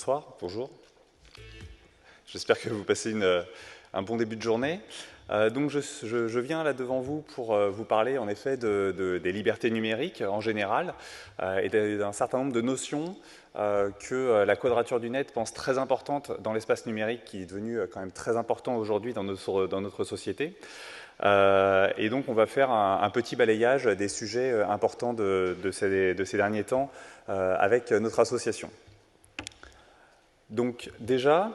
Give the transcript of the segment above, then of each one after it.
bonsoir, bonjour. J'espère que vous passez un bon début de journée. Donc je viens là devant vous pour vous parler en effet des libertés numériques en général et d'un certain nombre de notions que la Quadrature du Net pense très importantes dans l'espace numérique qui est devenu quand même très important aujourd'hui dans notre société. Et donc on va faire un petit balayage des sujets importants de ces derniers temps avec notre association. Donc déjà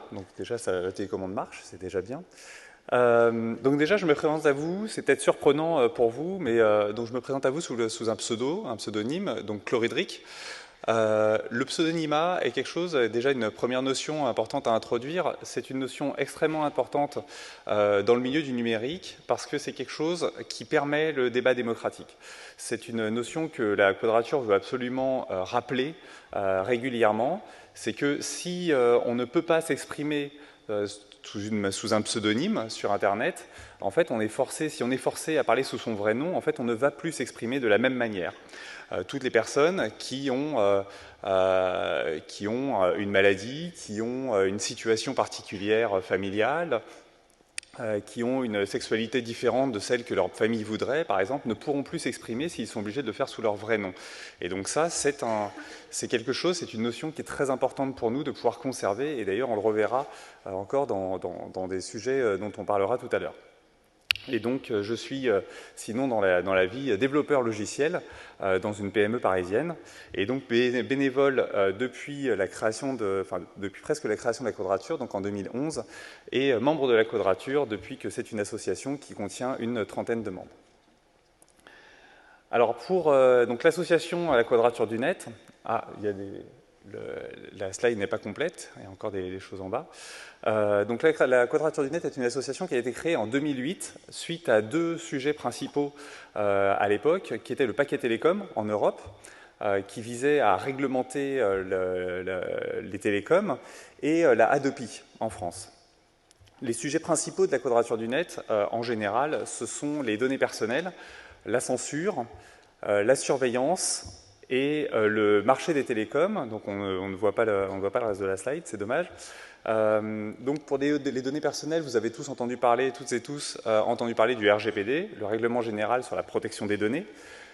la télécommande marche, c'est déjà bien. Donc déjà, je me présente à vous, c'est peut-être surprenant pour vous, mais donc je me présente à vous sous un pseudonyme, donc Chloridric. Le pseudonymat est quelque chose, déjà une première notion importante à introduire. C'est une notion extrêmement importante dans le milieu du numérique parce que c'est quelque chose qui permet le débat démocratique. C'est une notion que la Quadrature veut absolument rappeler régulièrement. C'est que si on ne peut pas s'exprimer sous un pseudonyme sur Internet, en fait, si on est forcé à parler sous son vrai nom, en fait, on ne va plus s'exprimer de la même manière. Toutes les personnes qui ont une maladie, qui ont une situation particulière familiale, qui ont une sexualité différente de celle que leur famille voudrait, par exemple, ne pourront plus s'exprimer s'ils sont obligés de le faire sous leur vrai nom. Et donc ça, c'est quelque chose, c'est une notion qui est très importante pour nous de pouvoir conserver, et d'ailleurs on le reverra encore dans des sujets dont on parlera tout à l'heure. Et donc, je suis, sinon, dans la vie, développeur logiciel dans une PME parisienne. Et donc, bénévole depuis presque la création de la Quadrature, donc en 2011, et membre de la Quadrature depuis que c'est une association qui contient une trentaine de membres. Alors, donc l'association à la Quadrature du Net, la slide n'est pas complète, il y a encore des choses en bas. Donc la Quadrature du Net est une association qui a été créée en 2008 suite à deux sujets principaux à l'époque, qui étaient le paquet télécom en Europe, qui visait à réglementer les télécoms, et la Hadopi en France. Les sujets principaux de la Quadrature du Net, en général, ce sont les données personnelles, la censure, la surveillance et le marché des télécoms. Donc on ne voit pas le reste de la slide, c'est dommage. Donc pour les données personnelles, vous avez toutes et tous entendu parler du RGPD, le Règlement général sur la protection des données.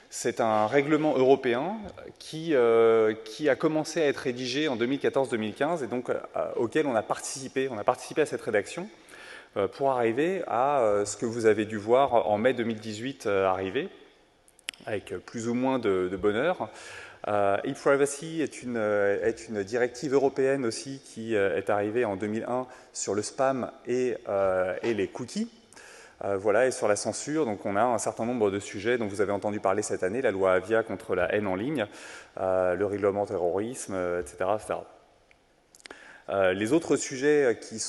C'est un règlement européen qui a commencé à être rédigé en 2014-2015 et donc auquel on a participé à cette rédaction pour arriver à ce que vous avez dû voir en mai 2018 arriver, avec plus ou moins de bonheur. E-Privacy est une directive européenne aussi qui est arrivée en 2001 sur le spam et les cookies. Voilà, et sur la censure, donc on a un certain nombre de sujets dont vous avez entendu parler cette année, la loi Avia contre la haine en ligne, le règlement terrorisme, etc. Les autres sujets qui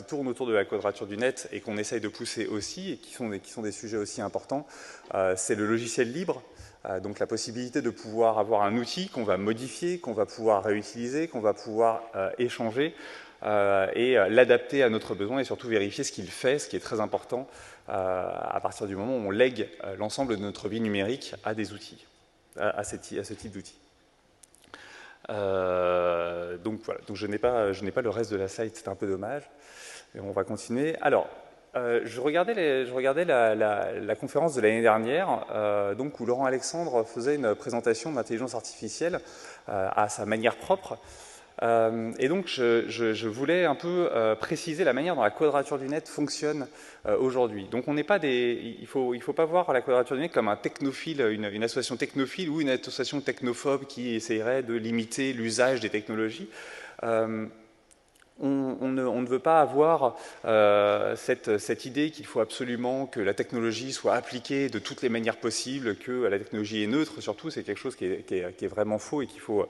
tournent autour de la Quadrature du Net et qu'on essaye de pousser aussi, et qui sont des sujets aussi importants, c'est le logiciel libre. Donc la possibilité de pouvoir avoir un outil qu'on va modifier, qu'on va pouvoir réutiliser, qu'on va pouvoir échanger et l'adapter à notre besoin et surtout vérifier ce qu'il fait, ce qui est très important à partir du moment où on lègue l'ensemble de notre vie numérique à des outils, à ce type d'outils. Donc voilà, donc je n'ai pas le reste de la slide, c'est un peu dommage, mais on va continuer. Alors, je regardais la conférence de l'année dernière, donc où Laurent Alexandre faisait une présentation de l'intelligence artificielle à sa manière propre. Et donc, je voulais un peu préciser la manière dont la Quadrature du Net fonctionne aujourd'hui. Donc, il faut pas voir la Quadrature du Net comme un technophile, une association technophile ou une association technophobe qui essayerait de limiter l'usage des technologies. On ne veut pas avoir cette idée qu'il faut absolument que la technologie soit appliquée de toutes les manières possibles, que la technologie est neutre, surtout, c'est quelque chose qui est vraiment faux et qu'il faut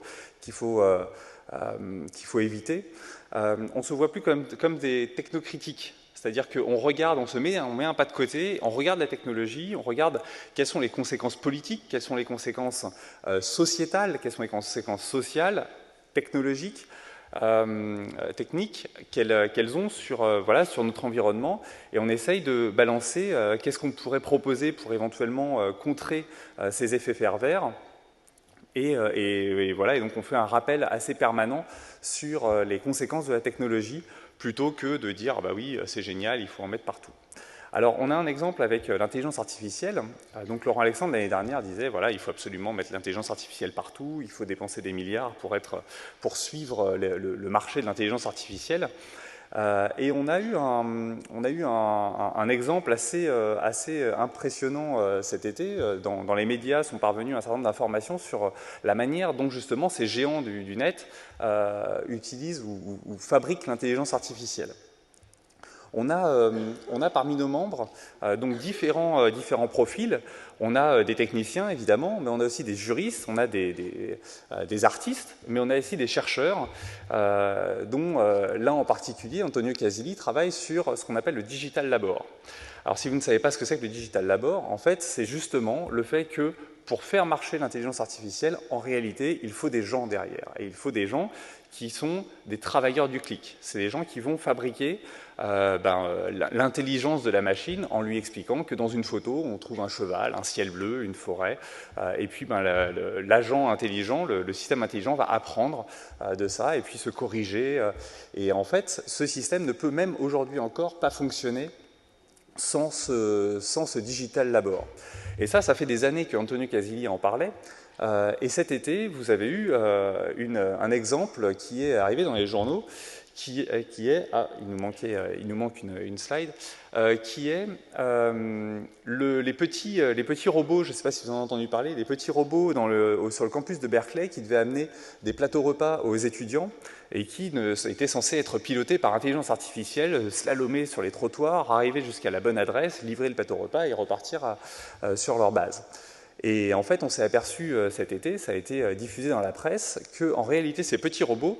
éviter. On se voit plus comme des technocritiques. C'est-à-dire qu'on regarde, on met un pas de côté, on regarde la technologie, on regarde quelles sont les conséquences politiques, quelles sont les conséquences sociétales, quelles sont les conséquences sociales, technologiques, techniques qu'elles ont sur notre environnement, et on essaye de balancer qu'est-ce qu'on pourrait proposer pour éventuellement contrer ces effets pervers. Et voilà, et donc on fait un rappel assez permanent sur les conséquences de la technologie, plutôt que de dire ah bah oui, c'est génial, il faut en mettre partout. Alors, on a un exemple avec l'intelligence artificielle. Donc, Laurent Alexandre, l'année dernière, disait voilà, il faut absolument mettre l'intelligence artificielle partout, il faut dépenser des milliards pour suivre le marché de l'intelligence artificielle. Et on a eu un exemple assez impressionnant cet été. Dans les médias sont parvenus un certain nombre d'informations sur la manière dont, justement, ces géants du net utilisent ou fabriquent l'intelligence artificielle. On a parmi nos membres donc différents profils. On a des techniciens, évidemment, mais on a aussi des juristes, on a des artistes, mais on a aussi des chercheurs, dont l'un en particulier, Antonio Casilli, travaille sur ce qu'on appelle le Digital Labor. Alors, si vous ne savez pas ce que c'est que le Digital Labor, en fait, c'est justement le fait que pour faire marcher l'intelligence artificielle, en réalité, il faut des gens derrière. Et il faut des gens qui sont des travailleurs du clic. C'est des gens qui vont fabriquer l'intelligence de la machine en lui expliquant que dans une photo, on trouve un cheval, un ciel bleu, une forêt, et puis l'agent intelligent, le système intelligent va apprendre de ça et puis se corriger. Et en fait, ce système ne peut même aujourd'hui encore pas fonctionner sans ce Digital Labor. Et ça fait des années que Antonio Casilli en parlait. Et cet été, vous avez eu un exemple qui est arrivé dans les journaux, qui est il nous manque une slide, qui est les petits robots, je ne sais pas si vous en avez entendu parler, les petits robots sur le campus de Berkeley qui devaient amener des plateaux repas aux étudiants et qui étaient censés être pilotés par intelligence artificielle, slalomer sur les trottoirs, arriver jusqu'à la bonne adresse, livrer le plateau repas et repartir sur leur base. Et en fait, on s'est aperçu cet été, ça a été diffusé dans la presse, qu'en réalité, ces petits robots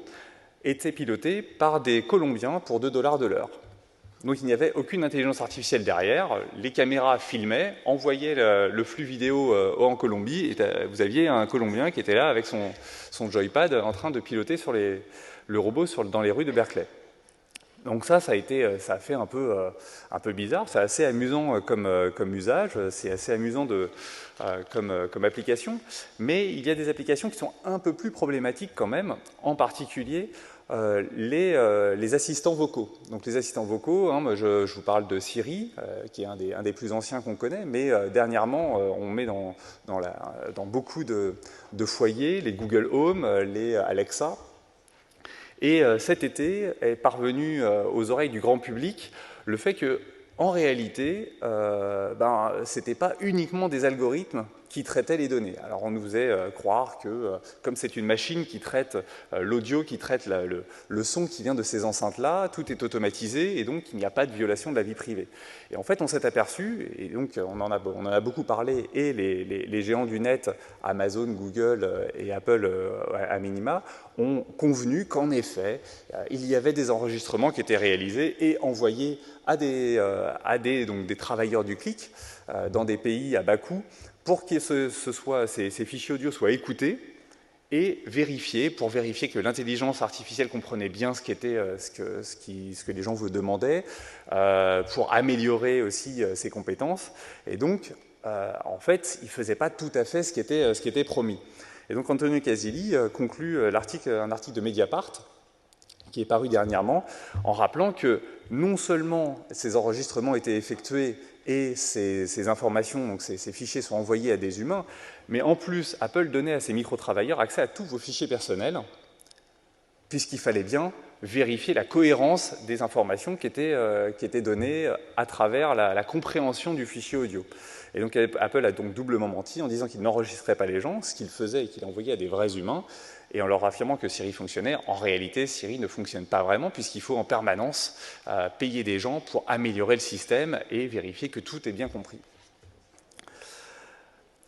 étaient pilotés par des Colombiens pour 2 $ de l'heure. Donc il n'y avait aucune intelligence artificielle derrière, les caméras filmaient, envoyaient le flux vidéo en Colombie, et vous aviez un Colombien qui était là avec son joypad en train de piloter le robot dans les rues de Berkeley. Donc ça a fait un peu bizarre, c'est assez amusant comme usage, c'est assez amusant comme application, mais il y a des applications qui sont un peu plus problématiques quand même, en particulier les assistants vocaux. Donc les assistants vocaux, je vous parle de Siri, qui est un des plus anciens qu'on connaît, mais dernièrement, on met dans beaucoup de foyers les Google Home, les Alexa. Et cet été est parvenu aux oreilles du grand public le fait que, en réalité, ce n'était pas uniquement des algorithmes qui traitaient les données. Alors on nous faisait croire que, comme c'est une machine qui traite l'audio, qui traite le son qui vient de ces enceintes-là, tout est automatisé et donc il n'y a pas de violation de la vie privée. Et en fait, on s'est aperçu, et donc on en a beaucoup parlé, et les géants du net, Amazon, Google et Apple à minima, ont convenu qu'en effet, il y avait des enregistrements qui étaient réalisés et envoyés à des travailleurs du clic dans des pays à bas coût pour que ces fichiers audio soient écoutés et vérifiés, pour vérifier que l'intelligence artificielle comprenait bien ce que les gens vous demandaient, pour améliorer aussi ses compétences. Et donc, en fait, il ne faisait pas tout à fait ce qui était promis. Et donc, Antonio Casilli conclut un article de Mediapart, qui est paru dernièrement, en rappelant que non seulement ces enregistrements étaient effectués et ces informations, donc ces fichiers sont envoyés à des humains, mais en plus, Apple donnait à ses micro-travailleurs accès à tous vos fichiers personnels, puisqu'il fallait bien vérifier la cohérence des informations qui étaient données à travers la compréhension du fichier audio. Et donc Apple a donc doublement menti en disant qu'il n'enregistrait pas les gens, ce qu'il faisait et qu'il envoyait à des vrais humains, et en leur affirmant que Siri fonctionnait. En réalité, Siri ne fonctionne pas vraiment, puisqu'il faut en permanence payer des gens pour améliorer le système et vérifier que tout est bien compris.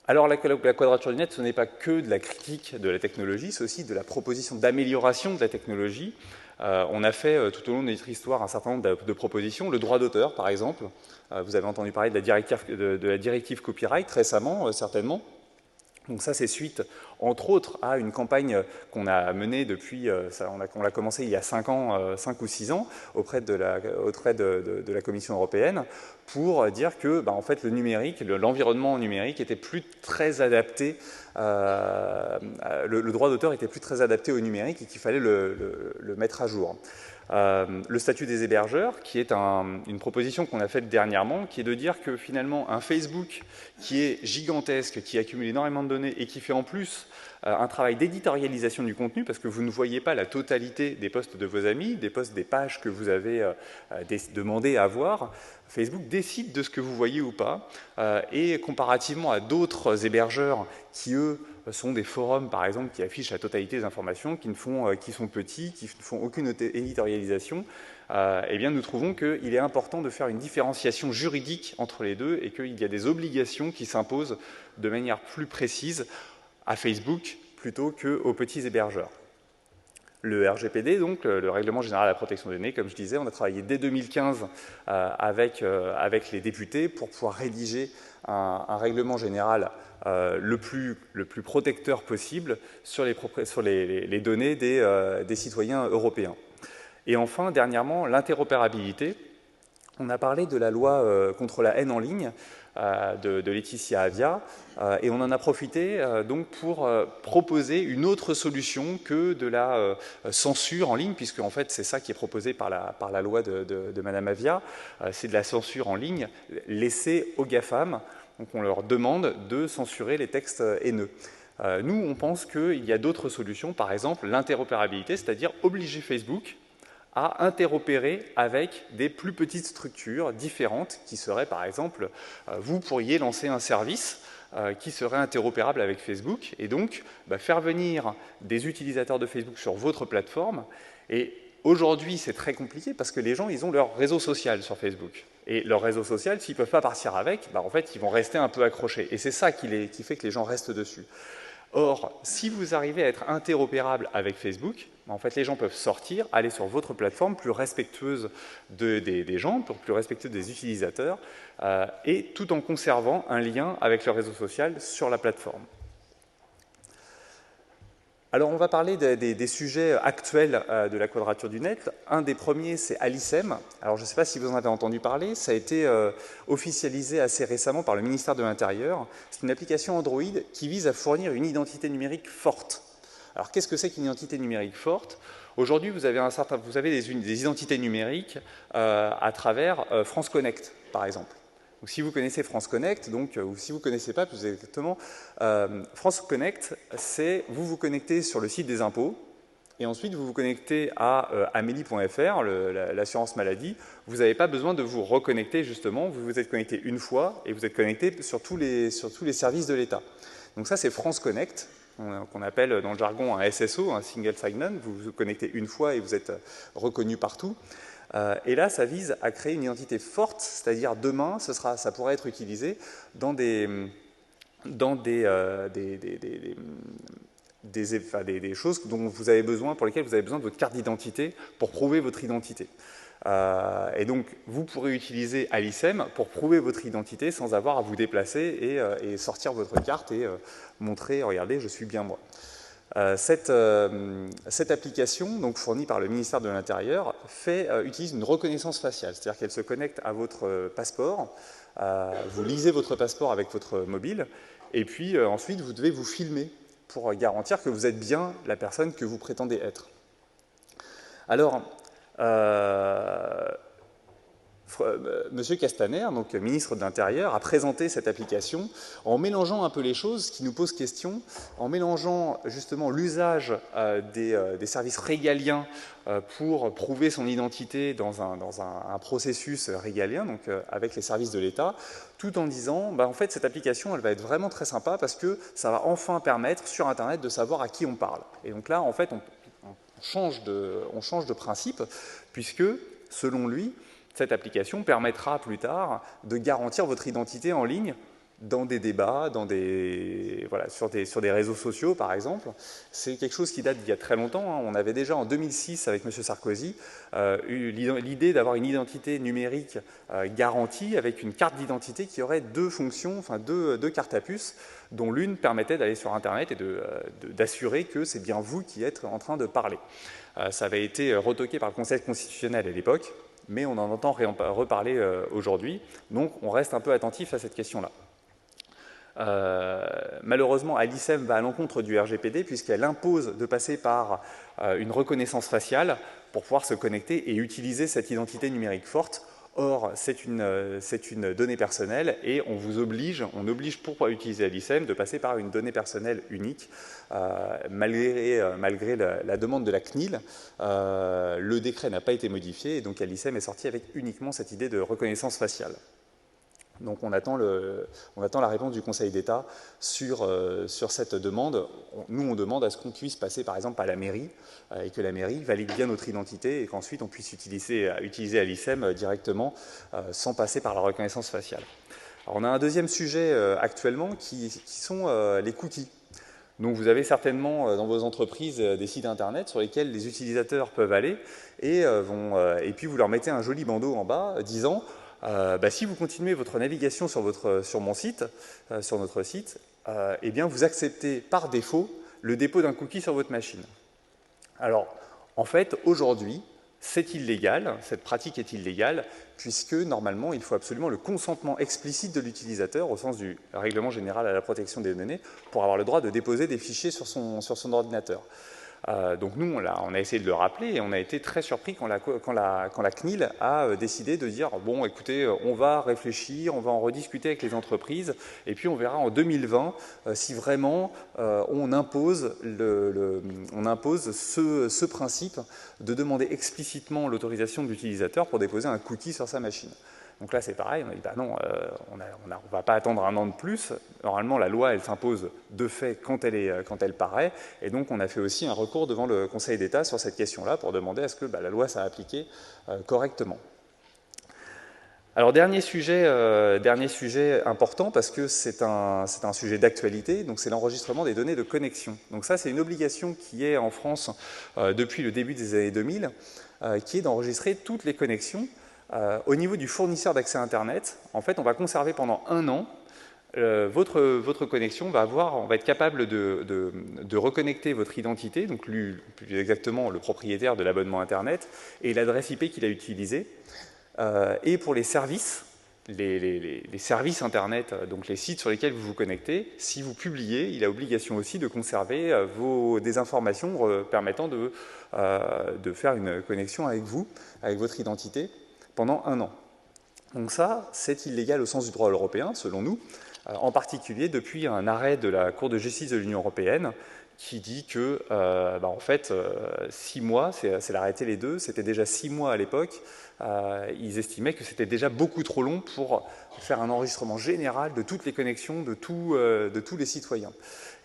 Alors la quadrature du net, ce n'est pas que de la critique de la technologie, c'est aussi de la proposition d'amélioration de la technologie. On a fait tout au long de notre histoire un certain nombre de propositions. Le droit d'auteur, par exemple. Vous avez entendu parler de la directive copyright récemment, certainement. Donc ça, c'est suite, entre autres, à une campagne qu'on a menée depuis, on l'a commencé il y a 5 ans, 5 ou 6 ans, auprès de la Commission européenne, pour dire que, en fait, le numérique, l'environnement numérique était plus très adapté, le droit d'auteur était plus très adapté au numérique et qu'il fallait le mettre à jour. Le statut des hébergeurs, qui est une proposition qu'on a faite dernièrement, qui est de dire que finalement un Facebook qui est gigantesque, qui accumule énormément de données et qui fait en plus un travail d'éditorialisation du contenu, parce que vous ne voyez pas la totalité des posts de vos amis, des pages que vous avez demandé à voir, Facebook décide de ce que vous voyez ou pas, et comparativement à d'autres hébergeurs qui, eux, sont des forums, par exemple, qui affichent la totalité des informations, qui sont petits, qui ne font aucune éditorialisation, eh bien, nous trouvons qu'il est important de faire une différenciation juridique entre les deux et qu'il y a des obligations qui s'imposent de manière plus précise à Facebook plutôt qu'aux petits hébergeurs. Le RGPD, donc le Règlement général à la protection des données, comme je disais, on a travaillé dès 2015 avec les députés pour pouvoir rédiger un règlement général le plus protecteur possible sur les données des citoyens européens. Et enfin, dernièrement, l'interopérabilité. On a parlé de la loi contre la haine en ligne de Laetitia Avia, et on en a profité donc pour proposer une autre solution que de la censure en ligne, puisque en fait c'est ça qui est proposé par la loi de Madame Avia, c'est de la censure en ligne laissée aux GAFAM. Donc on leur demande de censurer les textes haineux. Nous, on pense qu'il y a d'autres solutions, par exemple l'interopérabilité, c'est-à-dire obliger Facebook à interopérer avec des plus petites structures différentes qui seraient, par exemple, vous pourriez lancer un service qui serait interopérable avec Facebook et donc faire venir des utilisateurs de Facebook sur votre plateforme. Et aujourd'hui, c'est très compliqué parce que les gens, ils ont leur réseau social sur Facebook. Et leur réseau social, s'ils ne peuvent pas partir avec, en fait, ils vont rester un peu accrochés. Et c'est ça qui fait que les gens restent dessus. Or, si vous arrivez à être interopérable avec Facebook, en fait, les gens peuvent sortir, aller sur votre plateforme plus respectueuse des gens, plus respectueuse des utilisateurs, et tout en conservant un lien avec le réseau social sur la plateforme. Alors, on va parler des sujets actuels de la Quadrature du Net. Un des premiers, c'est Alicem. Alors, je ne sais pas si vous en avez entendu parler. Ça a été officialisé assez récemment par le ministère de l'Intérieur. C'est une application Android qui vise à fournir une identité numérique forte. Alors, qu'est-ce que c'est qu'une identité numérique forte? Aujourd'hui, vous avez des identités numériques à travers France Connect, par exemple. Donc, si vous connaissez France Connect, ou si vous ne connaissez pas plus exactement, France Connect, c'est vous vous connectez sur le site des impôts et ensuite vous vous connectez à amélie.fr, l'assurance maladie. Vous n'avez pas besoin de vous reconnecter justement, vous vous êtes connecté une fois et vous êtes connecté sur tous les services de l'État. Donc ça, c'est France Connect, qu'on appelle dans le jargon un SSO, un Single Sign-On. Vous vous connectez une fois et vous êtes reconnu partout. Et là, ça vise à créer une identité forte, c'est-à-dire demain, ça pourrait être utilisé dans des choses dont vous avez besoin, pour lesquelles vous avez besoin de votre carte d'identité pour prouver votre identité. Et donc, vous pourrez utiliser Alicem pour prouver votre identité sans avoir à vous déplacer et sortir votre carte et montrer, regardez, je suis bien moi. Cette application, donc fournie par le ministère de l'Intérieur, utilise une reconnaissance faciale, c'est-à-dire qu'elle se connecte à votre passeport, vous lisez votre passeport avec votre mobile, et puis ensuite vous devez vous filmer pour garantir que vous êtes bien la personne que vous prétendez être. Alors, Monsieur Castaner, donc ministre de l'Intérieur, a présenté cette application en mélangeant un peu les choses, ce qui nous pose question, en mélangeant justement l'usage des services régaliens pour prouver son identité dans un processus régalien, donc avec les services de l'État, tout en disant, en fait, cette application, elle va être vraiment très sympa parce que ça va enfin permettre sur Internet de savoir à qui on parle. Et donc là, en fait, on change de principe, puisque, selon lui, cette application permettra plus tard de garantir votre identité en ligne dans des débats, voilà, sur des réseaux sociaux, par exemple. C'est quelque chose qui date d'il y a très longtemps, hein. On avait déjà en 2006, avec M. Sarkozy, eu l'idée d'avoir une identité numérique garantie, avec une carte d'identité qui aurait deux fonctions, enfin deux cartes à puce, dont l'une permettait d'aller sur Internet et d'assurer que c'est bien vous qui êtes en train de parler. Ça avait été retoqué par le Conseil constitutionnel à l'époque, mais on en entend reparler aujourd'hui, donc on reste un peu attentif à cette question-là. Malheureusement, Alicem va à l'encontre du RGPD puisqu'elle impose de passer par une reconnaissance faciale pour pouvoir se connecter et utiliser cette identité numérique forte. Or, c'est une donnée personnelle et on oblige pour pouvoir utiliser Alicem de passer par une donnée personnelle unique. Malgré la demande de la CNIL, le décret n'a pas été modifié et donc Alicem est sorti avec uniquement cette idée de reconnaissance faciale. Donc on attend la réponse du Conseil d'État sur cette demande. Nous, on demande à ce qu'on puisse passer par exemple à la mairie et que la mairie valide bien notre identité et qu'ensuite on puisse utiliser Alicem directement sans passer par la reconnaissance faciale. Alors, on a un deuxième sujet actuellement qui sont les cookies. Donc vous avez certainement dans vos entreprises des sites internet sur lesquels les utilisateurs peuvent aller et puis vous leur mettez un joli bandeau en bas disant si vous continuez votre navigation sur notre site, eh bien vous acceptez par défaut le dépôt d'un cookie sur votre machine. Alors, en fait, aujourd'hui, c'est illégal, cette pratique est illégale, puisque normalement, il faut absolument le consentement explicite de l'utilisateur, au sens du Règlement général à la protection des données, pour avoir le droit de déposer des fichiers sur son ordinateur. Donc nous, on a essayé de le rappeler et on a été très surpris quand la CNIL a décidé de dire « Bon, écoutez, on va réfléchir, on va en rediscuter avec les entreprises et puis on verra en 2020 si vraiment on impose ce principe de demander explicitement l'autorisation de l'utilisateur pour déposer un cookie sur sa machine. » Donc là, c'est pareil, on a dit bah non, on ne va pas attendre un an de plus. Normalement, la loi, elle s'impose de fait quand elle paraît. Et donc, on a fait aussi un recours devant le Conseil d'État sur cette question-là pour demander à ce que la loi soit appliquée correctement. Alors, dernier sujet important, parce que c'est un sujet d'actualité, donc c'est l'enregistrement des données de connexion. Donc ça, c'est une obligation qui est en France depuis le début des années 2000, qui est d'enregistrer toutes les connexions. Au niveau du fournisseur d'accès Internet, en fait, on va conserver pendant 1 an votre connexion, on va être capable de reconnecter votre identité, donc plus exactement le propriétaire de l'abonnement Internet, et l'adresse IP qu'il a utilisée. Et pour les services, les services Internet, donc les sites sur lesquels vous vous connectez, si vous publiez, il a obligation aussi de conserver des informations permettant de faire une connexion avec vous, avec votre identité, pendant 1 an. Donc ça, c'est illégal au sens du droit européen, selon nous, en particulier depuis un arrêt de la Cour de justice de l'Union européenne qui dit que, en fait, 6 mois, c'est l'arrêté les deux, c'était déjà 6 mois à l'époque, ils estimaient que c'était déjà beaucoup trop long pour faire un enregistrement général de toutes les connexions de tous les citoyens.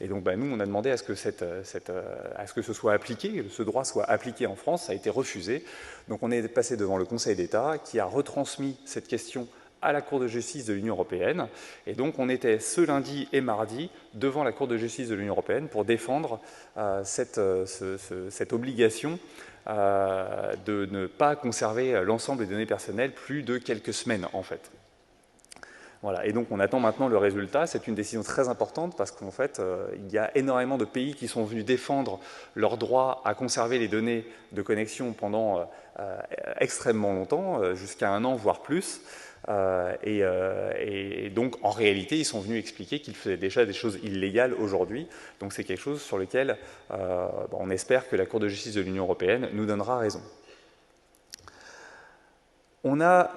Et donc nous, on a demandé à ce que ce soit appliqué, ce droit soit appliqué en France, ça a été refusé. Donc on est passé devant le Conseil d'État qui a retransmis cette question à la Cour de justice de l'Union européenne. Et donc on était ce lundi et mardi devant la Cour de justice de l'Union européenne pour défendre cette obligation de ne pas conserver l'ensemble des données personnelles plus de quelques semaines, en fait. Voilà. Et donc on attend maintenant le résultat. C'est une décision très importante parce qu'en fait, il y a énormément de pays qui sont venus défendre leur droit à conserver les données de connexion pendant extrêmement longtemps, jusqu'à 1 an, voire plus. Et donc, en réalité, ils sont venus expliquer qu'ils faisaient déjà des choses illégales aujourd'hui. Donc, c'est quelque chose sur lequel on espère que la Cour de justice de l'Union européenne nous donnera raison. On a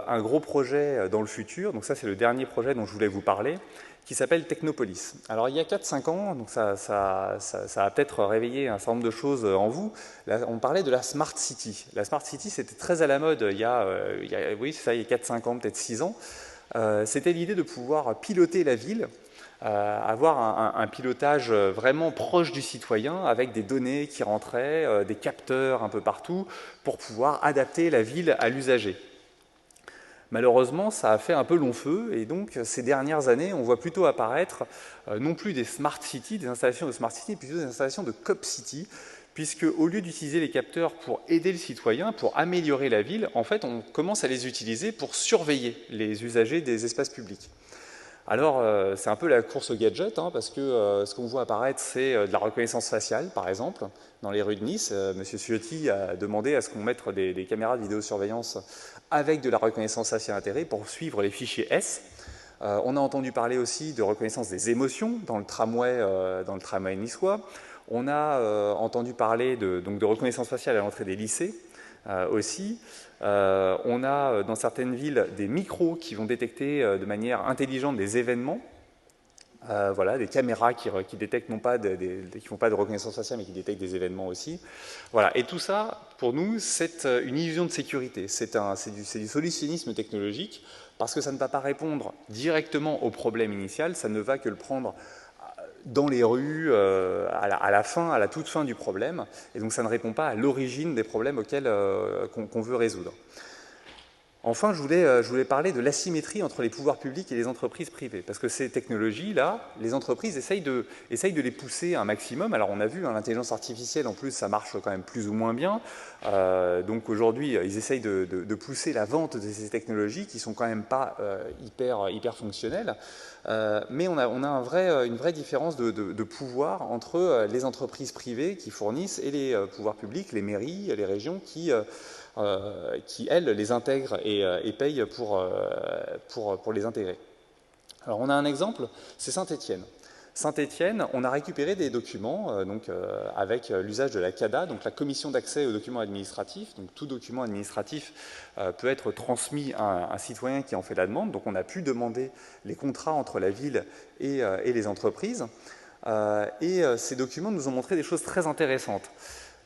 un gros projet dans le futur, donc ça c'est le dernier projet dont je voulais vous parler, qui s'appelle Technopolis. Alors il y a 4-5 ans, donc ça a peut-être réveillé un certain nombre de choses en vous. Là, on parlait de la Smart City. La Smart City, c'était très à la mode il y a 4-5 ans, peut-être 6 ans. C'était l'idée de pouvoir piloter la ville, avoir un pilotage vraiment proche du citoyen avec des données qui rentraient, des capteurs un peu partout pour pouvoir adapter la ville à l'usager. Malheureusement, ça a fait un peu long feu, et donc ces dernières années, on voit plutôt apparaître non plus des smart cities, des installations de smart city, mais plutôt des installations de cop city, puisque au lieu d'utiliser les capteurs pour aider le citoyen, pour améliorer la ville, en fait, on commence à les utiliser pour surveiller les usagers des espaces publics. Alors, c'est un peu la course au gadget, hein, parce que ce qu'on voit apparaître, c'est de la reconnaissance faciale, par exemple. Dans les rues de Nice, M. Ciotti a demandé à ce qu'on mette des caméras de vidéosurveillance avec de la reconnaissance faciale intégrée pour suivre les fichiers S. On a entendu parler aussi de reconnaissance des émotions dans le tramway niçois. On a entendu parler donc de reconnaissance faciale à l'entrée des lycées aussi. On a dans certaines villes des micros qui vont détecter de manière intelligente des événements. Voilà, des caméras qui détectent non pas qui font pas de reconnaissance faciale, mais qui détectent des événements aussi. Voilà, et tout ça, pour nous, c'est une illusion de sécurité. C'est du solutionnisme technologique, parce que ça ne va pas répondre directement au problème initial, ça ne va que le prendre dans les rues, à la toute fin du problème, et donc ça ne répond pas à l'origine des problèmes auxquels qu'on veut résoudre. Enfin, je voulais parler de l'asymétrie entre les pouvoirs publics et les entreprises privées, parce que ces technologies-là, les entreprises essayent de les pousser un maximum. Alors on a vu, hein, l'intelligence artificielle, en plus, ça marche quand même plus ou moins bien. Donc aujourd'hui, ils essayent de pousser la vente de ces technologies qui sont quand même pas hyper fonctionnelles. Mais on a une vraie différence de pouvoir entre les entreprises privées qui fournissent et les pouvoirs publics, les mairies, les régions qui elles, les intègrent et payent pour les intégrer. Alors, on a un exemple, c'est Saint-Étienne. Saint-Étienne, on a récupéré des documents avec l'usage de la CADA, donc la Commission d'accès aux documents administratifs. Donc, tout document administratif peut être transmis à un citoyen qui en fait la demande. Donc, on a pu demander les contrats entre la ville et les entreprises. Ces documents nous ont montré des choses très intéressantes.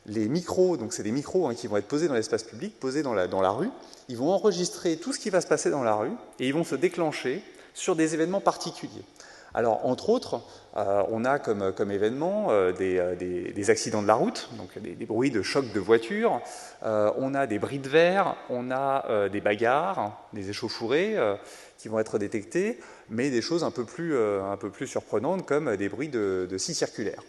Les micros, donc c'est des micros qui vont être posés dans l'espace public, posés dans la rue, ils vont enregistrer tout ce qui va se passer dans la rue et ils vont se déclencher sur des événements particuliers. Alors, entre autres, on a comme événement des accidents de la route, donc des bruits de chocs de voitures, on a des bris de verre, on a des bagarres, des échauffourées qui vont être détectés, mais des choses un peu plus surprenantes comme des bruits de scie circulaire.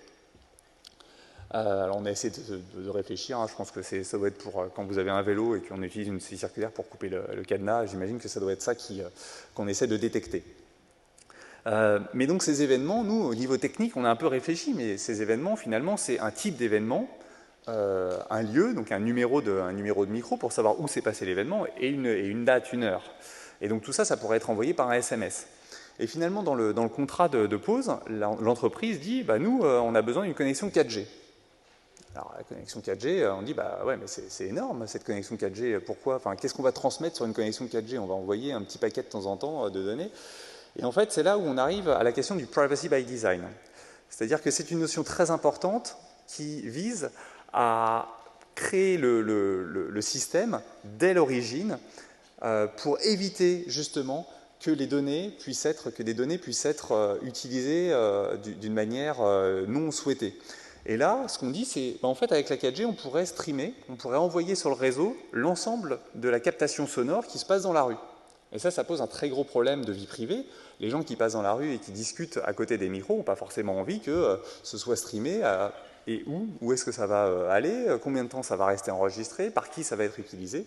Alors on a essayé de réfléchir, hein. Je pense que ça doit être pour quand vous avez un vélo et qu'on utilise une scie circulaire pour couper le cadenas, j'imagine que ça doit être ça qu'on essaie de détecter. Mais donc ces événements, nous, au niveau technique, on a un peu réfléchi, mais ces événements, finalement, c'est un type d'événement, un lieu, donc un numéro de micro pour savoir où s'est passé l'événement, et une date, une heure. Et donc tout ça, ça pourrait être envoyé par un SMS. Et finalement, dans le contrat de pause, l'entreprise dit, nous, on a besoin d'une connexion 4G. Alors, la connexion 4G, on dit, ouais, mais c'est énorme, cette connexion 4G, pourquoi? Enfin, qu'est-ce qu'on va transmettre sur une connexion 4G? On va envoyer un petit paquet de temps en temps de données. Et en fait, c'est là où on arrive à la question du privacy by design. C'est-à-dire que c'est une notion très importante qui vise à créer le système dès l'origine pour éviter justement que des données puissent être utilisées d'une manière non souhaitée. Et là, ce qu'on dit, c'est en fait, avec la 4G, on pourrait streamer, on pourrait envoyer sur le réseau l'ensemble de la captation sonore qui se passe dans la rue. Et ça pose un très gros problème de vie privée. Les gens qui passent dans la rue et qui discutent à côté des micros n'ont pas forcément envie que ce soit streamé. Et où est-ce que ça va aller? Combien de temps ça va rester enregistré? Par qui ça va être utilisé?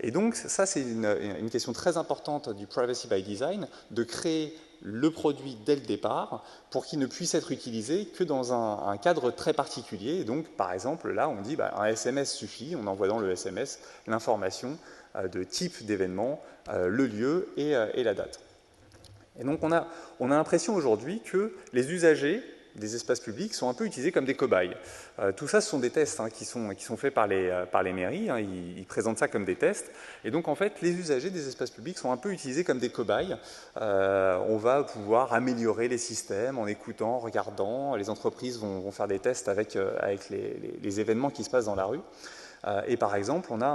Et donc, ça, c'est une question très importante du privacy by design, de créer le produit dès le départ pour qu'il ne puisse être utilisé que dans un cadre très particulier. Et donc, par exemple, là, on dit un SMS suffit, on envoie dans le SMS l'information de type d'événement, le lieu et la date. Et donc, on a l'impression aujourd'hui que les usagers des espaces publics sont un peu utilisés comme des cobayes. Tout ça, ce sont des tests qui sont faits par les mairies. Ils présentent ça comme des tests. Et donc, en fait, les usagers des espaces publics sont un peu utilisés comme des cobayes. On va pouvoir améliorer les systèmes en écoutant, en regardant. Les entreprises vont faire des tests avec les événements qui se passent dans la rue. Et par exemple, on a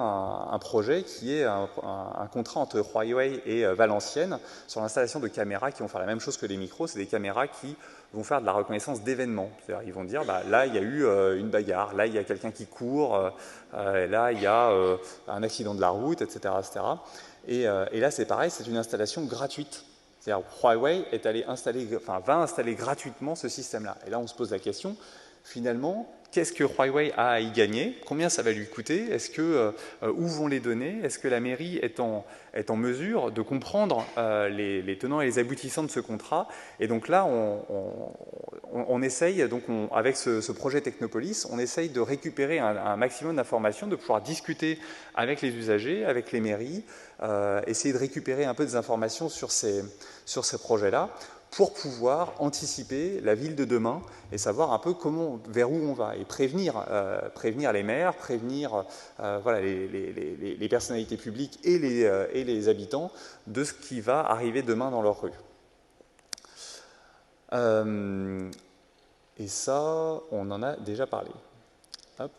un projet qui est un contrat entre Huawei et Valenciennes sur l'installation de caméras qui vont faire la même chose que les micros. C'est des caméras qui vont faire de la reconnaissance d'événements. C'est-à-dire, ils vont dire, là, il y a eu une bagarre, là, il y a quelqu'un qui court, là, il y a un accident de la route, etc., etc. Et là, c'est pareil, c'est une installation gratuite. C'est-à-dire Huawei est allé va installer gratuitement ce système-là. Et là, on se pose la question, finalement, qu'est-ce que Huawei a à y gagner? Combien ça va lui coûter? Où vont les données? Est-ce que la mairie est en mesure de comprendre les tenants et les aboutissants de ce contrat? Et donc là, on essaye, avec ce projet Technopolis, on essaye de récupérer un maximum d'informations, de pouvoir discuter avec les usagers, avec les mairies, essayer de récupérer un peu des informations sur ces projets-là, pour pouvoir anticiper la ville de demain et savoir un peu vers où on va, et prévenir les maires, prévenir les personnalités publiques et les habitants de ce qui va arriver demain dans leur rue. Et ça, on en a déjà parlé. Hop.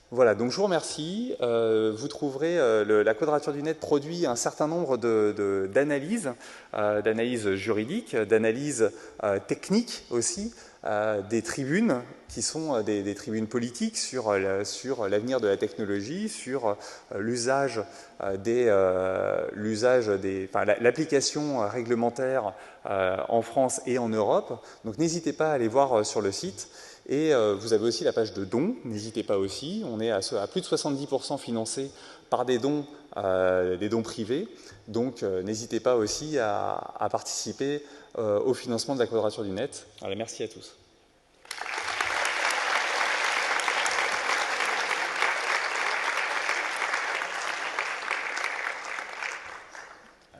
Voilà, donc je vous remercie. Vous trouverez, la Quadrature du Net produit un certain nombre d'analyses juridiques, d'analyses techniques aussi, des tribunes qui sont des tribunes politiques sur l'avenir de la technologie, sur l'application réglementaire en France et en Europe. Donc n'hésitez pas à aller voir sur le site. Et vous avez aussi la page de dons, n'hésitez pas aussi. On est à plus de 70% financé par des dons privés. Donc n'hésitez pas aussi à participer au financement de la Quadrature du Net. Voilà, merci à tous.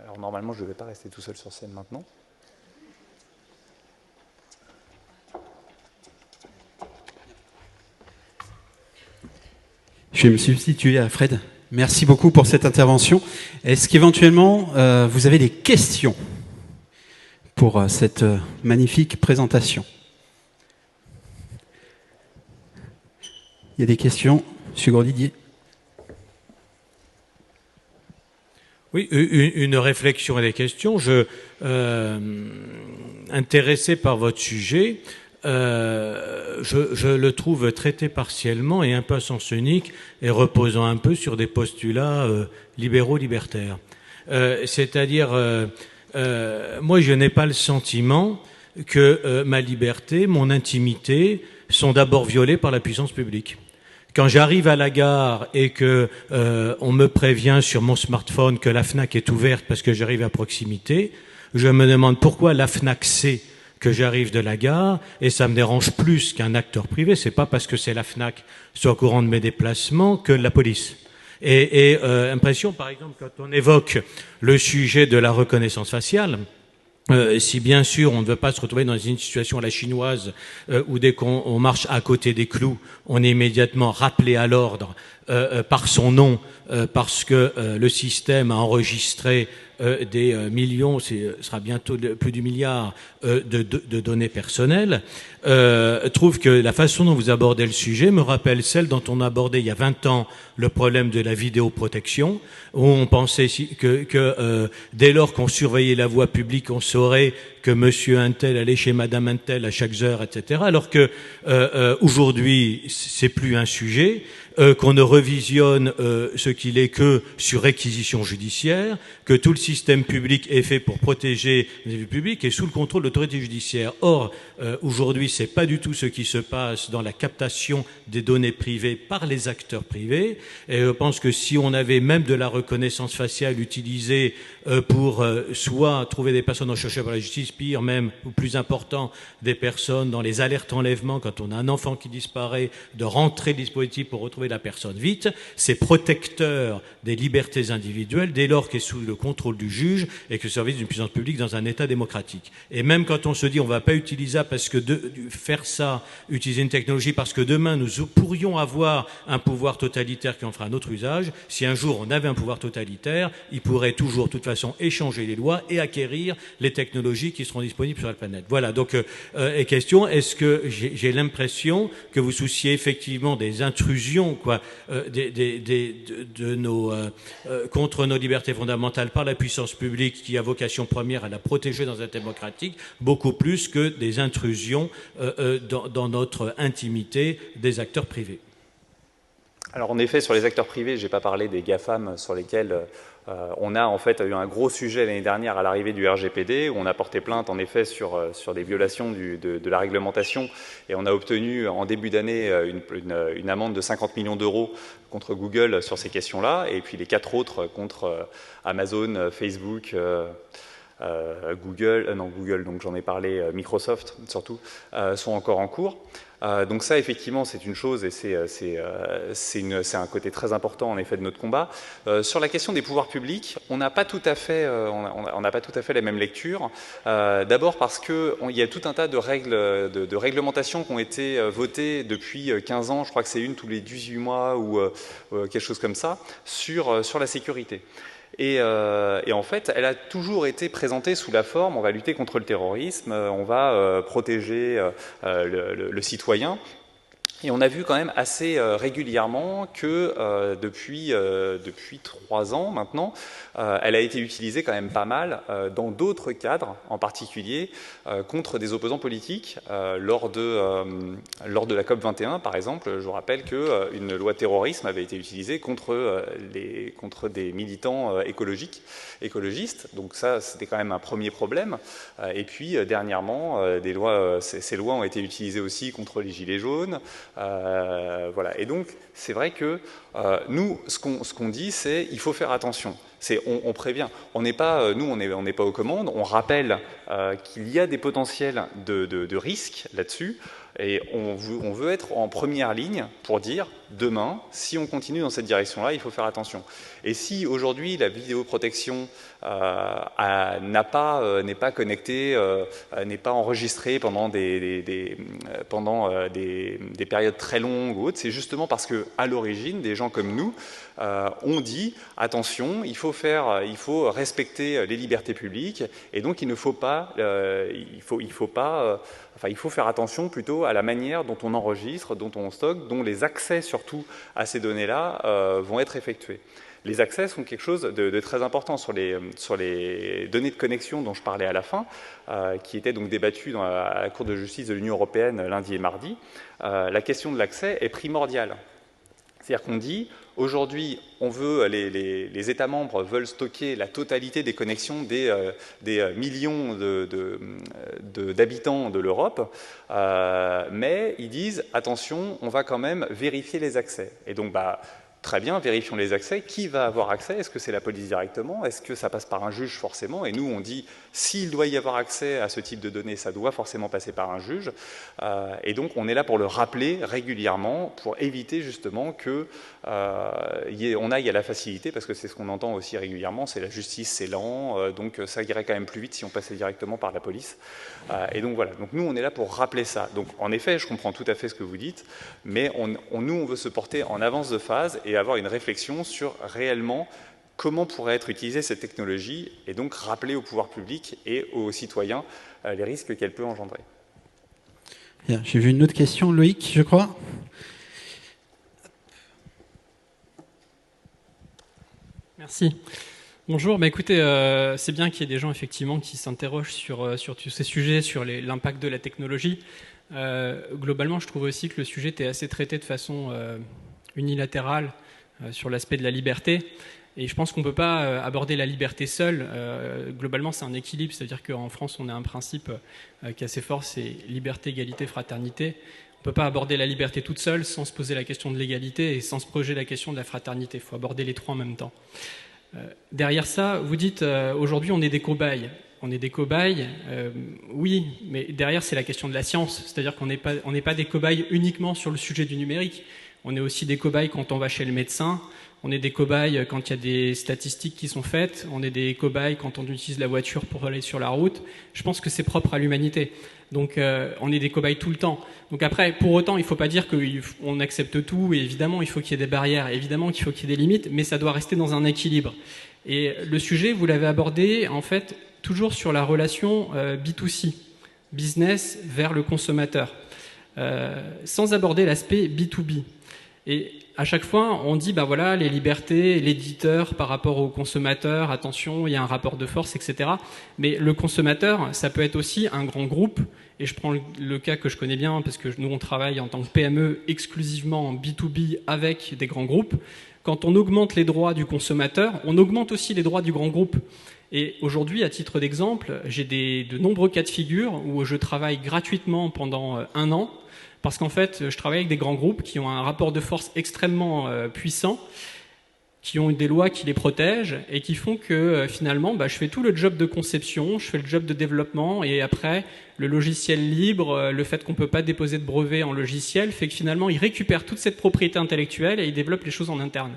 Alors normalement, je ne vais pas rester tout seul sur scène maintenant. Je vais me substituer à Fred. Merci beaucoup pour cette intervention. Est-ce qu'éventuellement, vous avez des questions pour cette magnifique présentation? Il y a des questions, M. Grosdidier? Oui, une réflexion et des questions. Intéressé par votre sujet, je le trouve traité partiellement et un peu à sens unique et reposant un peu sur des postulats libéraux-libertaires. C'est-à-dire, moi je n'ai pas le sentiment que ma liberté, mon intimité sont d'abord violées par la puissance publique. Quand j'arrive à la gare et que on me prévient sur mon smartphone que la FNAC est ouverte parce que j'arrive à proximité, je me demande pourquoi la FNAC sait que j'arrive de la gare, et ça me dérange plus qu'un acteur privé. C'est pas parce que c'est la FNAC soit au courant de mes déplacements que la police. Et impression, par exemple, quand on évoque le sujet de la reconnaissance faciale, si bien sûr on ne veut pas se retrouver dans une situation à la chinoise où dès qu'on marche à côté des clous, on est immédiatement rappelé à l'ordre par son nom parce que le système a enregistré des millions, ce sera bientôt plus du milliard de données personnelles, trouve que la façon dont vous abordez le sujet me rappelle celle dont on a abordé il y a 20 ans le problème de la vidéoprotection, où on pensait que dès lors qu'on surveillait la voie publique, on saurait que monsieur Untel allait chez madame Untel à chaque heure, etc. Alors que aujourd'hui, c'est plus un sujet, qu'on ne revisionne ce qu'il est que sur réquisition judiciaire, que tout le système public est fait pour protéger les vies publiques et sous le contrôle de l'autorité judiciaire. Or, aujourd'hui, c'est pas du tout ce qui se passe dans la captation des données privées par les acteurs privés. Et je pense que si on avait même de la reconnaissance faciale utilisée pour soit trouver des personnes recherchées par la justice, pire même, ou plus important, des personnes dans les alertes enlèvement, quand on a un enfant qui disparaît, de rentrer le dispositif pour retrouver la personne vite, c'est protecteur des libertés individuelles dès lors qu'elle est sous le contrôle du juge et que le service d'une puissance publique dans un État démocratique. Et même quand on se dit on ne va pas utiliser ça parce que faire ça, utiliser une technologie parce que demain nous pourrions avoir un pouvoir totalitaire qui en fera un autre usage, si un jour on avait un pouvoir totalitaire, il pourrait toujours de toute façon échanger les lois et acquérir les technologies qui seront disponibles sur la planète. Voilà, donc question, est-ce que j'ai l'impression que vous souciez effectivement des intrusions contre nos libertés fondamentales par la puissance publique qui a vocation première à la protéger dans un État démocratique, beaucoup plus que des intrusions dans notre intimité des acteurs privés. Alors en effet, sur les acteurs privés, je n'ai pas parlé des GAFAM sur lesquels On a en fait eu un gros sujet l'année dernière à l'arrivée du RGPD, où on a porté plainte en effet sur des violations de la réglementation, et on a obtenu en début d'année une amende de 50 millions d'euros contre Google sur ces questions-là, et puis les 4 autres contre Amazon, Facebook, Google, donc j'en ai parlé, Microsoft surtout, sont encore en cours. Donc ça, effectivement, c'est une chose et c'est un côté très important, en effet, de notre combat. Sur la question des pouvoirs publics, on n'a pas tout à fait la même lecture. D'abord parce qu'il y a tout un tas de règles, de réglementations qui ont été votées depuis 15 ans, je crois que c'est une tous les 18 mois ou quelque chose comme ça, sur la sécurité. Et en fait, elle a toujours été présentée sous la forme, on va lutter contre le terrorisme, on va protéger le citoyen. Et on a vu quand même assez régulièrement que depuis 3 ans maintenant, elle a été utilisée quand même pas mal dans d'autres cadres, en particulier contre des opposants politiques. Lors de la COP21, par exemple, je vous rappelle qu'une loi terrorisme avait été utilisée contre des militants écologistes. Donc ça, c'était quand même un premier problème. Et puis, dernièrement, ces lois ont été utilisées aussi contre les Gilets jaunes. Voilà. Et donc, c'est vrai que nous, ce qu'on dit, c'est il faut faire attention. On prévient. On n'est pas aux commandes. On rappelle qu'il y a des potentiels de risques là-dessus. Et on veut être en première ligne pour dire, demain, si on continue dans cette direction-là, il faut faire attention. Et si aujourd'hui la vidéoprotection n'est pas connectée, n'est pas enregistrée pendant des périodes très longues ou autres, c'est justement parce qu'à l'origine, des gens comme nous ont dit, attention, il faut respecter les libertés publiques, et donc il faut faire attention plutôt à la manière dont on enregistre, dont on stocke, dont les accès surtout à ces données-là vont être effectués. Les accès sont quelque chose de très important sur les données de connexion dont je parlais à la fin, qui étaient donc débattues à la Cour de justice de l'Union européenne lundi et mardi. La question de l'accès est primordiale. C'est-à-dire qu'on dit, aujourd'hui, les États membres veulent stocker la totalité des connexions des millions d'habitants de l'Europe, mais ils disent, attention, on va quand même vérifier les accès. Et donc, très bien, vérifions les accès. Qui va avoir accès? Est-ce que c'est la police directement? Est-ce que ça passe par un juge forcément? Et nous, on dit, s'il doit y avoir accès à ce type de données, ça doit forcément passer par un juge. Et donc, on est là pour le rappeler régulièrement, pour éviter justement qu'on aille à la facilité, parce que c'est ce qu'on entend aussi régulièrement, c'est la justice, c'est lent, donc ça irait quand même plus vite si on passait directement par la police. Et donc voilà, donc nous, on est là pour rappeler ça. Donc en effet, je comprends tout à fait ce que vous dites, mais nous, on veut se porter en avance de phase et avoir une réflexion sur réellement comment pourrait être utilisée cette technologie et donc rappeler au pouvoir public et aux citoyens les risques qu'elle peut engendrer. Bien, j'ai vu une autre question, Loïc, je crois. Merci. Bonjour, écoutez, c'est bien qu'il y ait des gens effectivement qui s'interrogent sur tous ces sujets, sur l'impact de la technologie. Globalement, je trouve aussi que le sujet était assez traité de façon unilatérale sur l'aspect de la liberté. Et je pense qu'on ne peut pas aborder la liberté seule. Globalement, c'est un équilibre, c'est-à-dire qu'en France, on a un principe qui est assez fort, c'est liberté, égalité, fraternité. On ne peut pas aborder la liberté toute seule sans se poser la question de l'égalité et sans se poser la question de la fraternité. Il faut aborder les trois en même temps. Derrière ça, vous dites aujourd'hui on est des cobayes. On est des cobayes, oui, mais derrière c'est la question de la science. C'est-à-dire qu'on n'est pas des cobayes uniquement sur le sujet du numérique. On est aussi des cobayes quand on va chez le médecin. On est des cobayes quand il y a des statistiques qui sont faites. On est des cobayes quand on utilise la voiture pour aller sur la route. Je pense que c'est propre à l'humanité. Donc on est des cobayes tout le temps. Donc après, pour autant, il ne faut pas dire qu'on accepte tout. Et évidemment, il faut qu'il y ait des barrières. Évidemment qu'il faut qu'il y ait des limites. Mais ça doit rester dans un équilibre. Et le sujet, vous l'avez abordé, en fait, toujours sur la relation B2C, business vers le consommateur, sans aborder l'aspect B2B. Et à chaque fois, on dit, voilà, les libertés, l'éditeur par rapport au consommateur, attention, il y a un rapport de force, etc. Mais le consommateur, ça peut être aussi un grand groupe. Et je prends le cas que je connais bien, parce que nous, on travaille en tant que PME exclusivement en B2B avec des grands groupes. quand on augmente les droits du consommateur, on augmente aussi les droits du grand groupe. Et aujourd'hui, à titre d'exemple, j'ai de nombreux cas de figure où je travaille gratuitement pendant 1 an, parce qu'en fait, je travaille avec des grands groupes qui ont un rapport de force extrêmement puissant, qui ont des lois qui les protègent et qui font que finalement, je fais tout le job de conception, je fais le job de développement et après, le logiciel libre, le fait qu'on ne peut pas déposer de brevet en logiciel fait que finalement, ils récupèrent toute cette propriété intellectuelle et ils développent les choses en interne.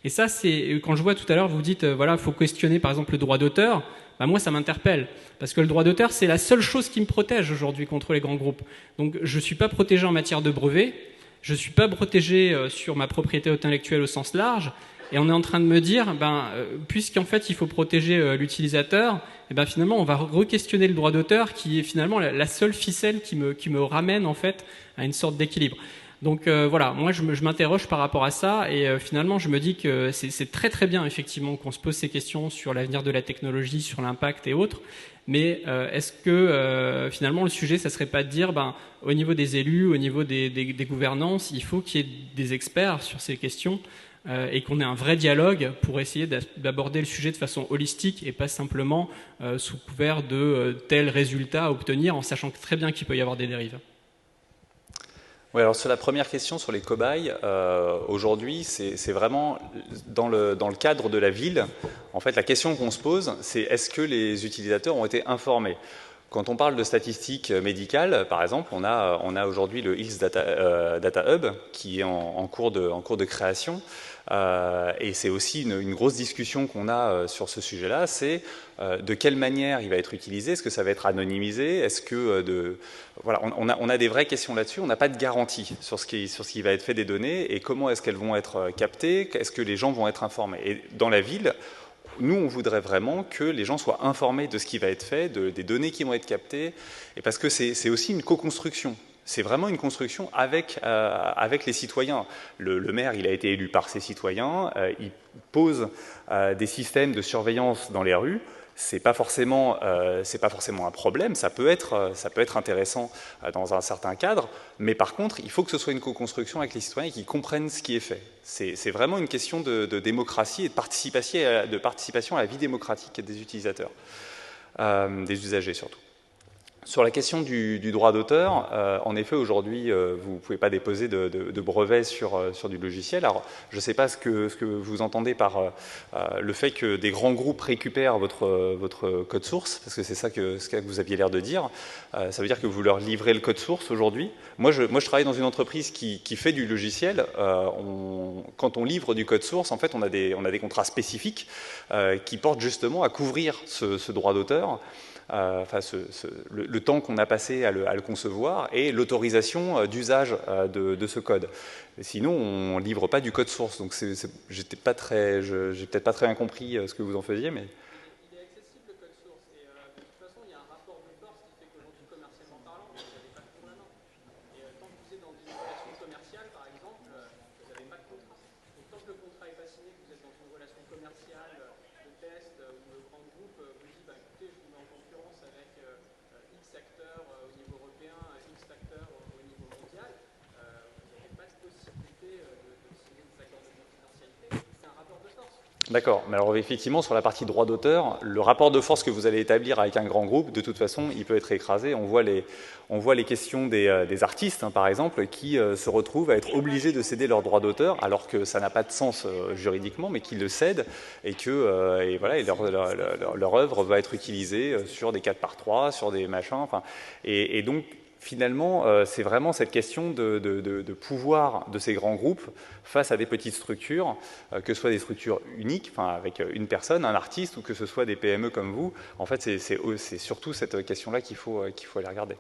Et ça, c'est quand je vois tout à l'heure, vous dites, voilà, il faut questionner par exemple le droit d'auteur. Moi, ça m'interpelle. Parce que le droit d'auteur, c'est la seule chose qui me protège aujourd'hui contre les grands groupes. Donc, je ne suis pas protégé en matière de brevet, je ne suis pas protégé sur ma propriété intellectuelle au sens large. Et on est en train de me dire, puisqu'en fait il faut protéger l'utilisateur, finalement on va re-questionner le droit d'auteur qui est finalement la seule ficelle qui me ramène en fait à une sorte d'équilibre. Donc voilà, moi je m'interroge par rapport à ça et finalement je me dis que c'est très très bien effectivement qu'on se pose ces questions sur l'avenir de la technologie, sur l'impact et autres. Mais est-ce que finalement le sujet, ça serait pas de dire, au niveau des élus, au niveau des gouvernances, il faut qu'il y ait des experts sur ces questions et qu'on ait un vrai dialogue pour essayer d'aborder le sujet de façon holistique et pas simplement sous couvert de tels résultats à obtenir en sachant très bien qu'il peut y avoir des dérives. Oui, alors sur la première question sur les cobayes, aujourd'hui c'est vraiment dans le cadre de la ville, en fait la question qu'on se pose c'est est-ce que les utilisateurs ont été informés ? Quand on parle de statistiques médicales, par exemple, on a aujourd'hui le Health Data Hub qui est en cours de création. Et c'est aussi une grosse discussion qu'on a sur ce sujet-là, c'est de quelle manière il va être utilisé, est-ce que ça va être anonymisé, est-ce que voilà, on a des vraies questions là-dessus, on n'a pas de garantie sur ce qui va être fait des données et comment est-ce qu'elles vont être captées, est-ce que les gens vont être informés. Et dans la ville, nous, on voudrait vraiment que les gens soient informés de ce qui va être fait, des données qui vont être captées, et parce que c'est aussi une co-construction. C'est vraiment une construction avec les citoyens. Le maire, il a été élu par ses citoyens, il pose des systèmes de surveillance dans les rues. C'est pas forcément un problème, ça peut être intéressant dans un certain cadre, mais par contre, il faut que ce soit une co-construction avec les citoyens qui comprennent ce qui est fait. C'est vraiment une question de démocratie et de participation à la vie démocratique des utilisateurs, des usagers surtout. Sur la question du droit d'auteur, en effet, aujourd'hui, vous ne pouvez pas déposer de brevet sur du logiciel. Alors, je ne sais pas ce que vous entendez par le fait que des grands groupes récupèrent votre code source, parce que c'est ça que vous aviez l'air de dire. Ça veut dire que vous leur livrez le code source aujourd'hui. Moi, je travaille dans une entreprise qui fait du logiciel. Quand on livre du code source, en fait, on a des contrats spécifiques qui portent justement à couvrir ce droit d'auteur. Le temps qu'on a passé à le concevoir et l'autorisation d'usage de ce code. Et sinon, on ne livre pas du code source. Donc, j'ai peut-être pas très bien compris ce que vous en faisiez, mais... Il est accessible le code source et de toute façon, il y a un rapport de force qui fait qu'aujourd'hui, commercialement parlant, vous n'avez pas tout la main. Et tant que vous êtes dans une relation commerciale, par exemple, vous n'avez pas de contrat. Donc, tant que le contrat n'est pas signé, que vous êtes dans une relation commerciale de test où le grand groupe vous dit écoutez, je vous mets en concurrence avec X acteurs au niveau européen, X acteurs au niveau mondial, vous n'avez pas de possibilité de signer des accords de confidentialité. C'est un rapport de force. D'accord, mais alors effectivement sur la partie droit d'auteur, le rapport de force que vous allez établir avec un grand groupe, de toute façon, il peut être écrasé. On voit les questions des artistes, par exemple, qui se retrouvent à être obligés de céder leur droit d'auteur, alors que ça n'a pas de sens juridiquement, mais qu'ils le cèdent et leur œuvre va être utilisée sur des 4x3, sur des machins, et donc finalement, c'est vraiment cette question de pouvoir de ces grands groupes face à des petites structures, que ce soit des structures uniques, avec une personne, un artiste, ou que ce soit des PME comme vous. En fait, c'est surtout cette question-là qu'il faut aller regarder.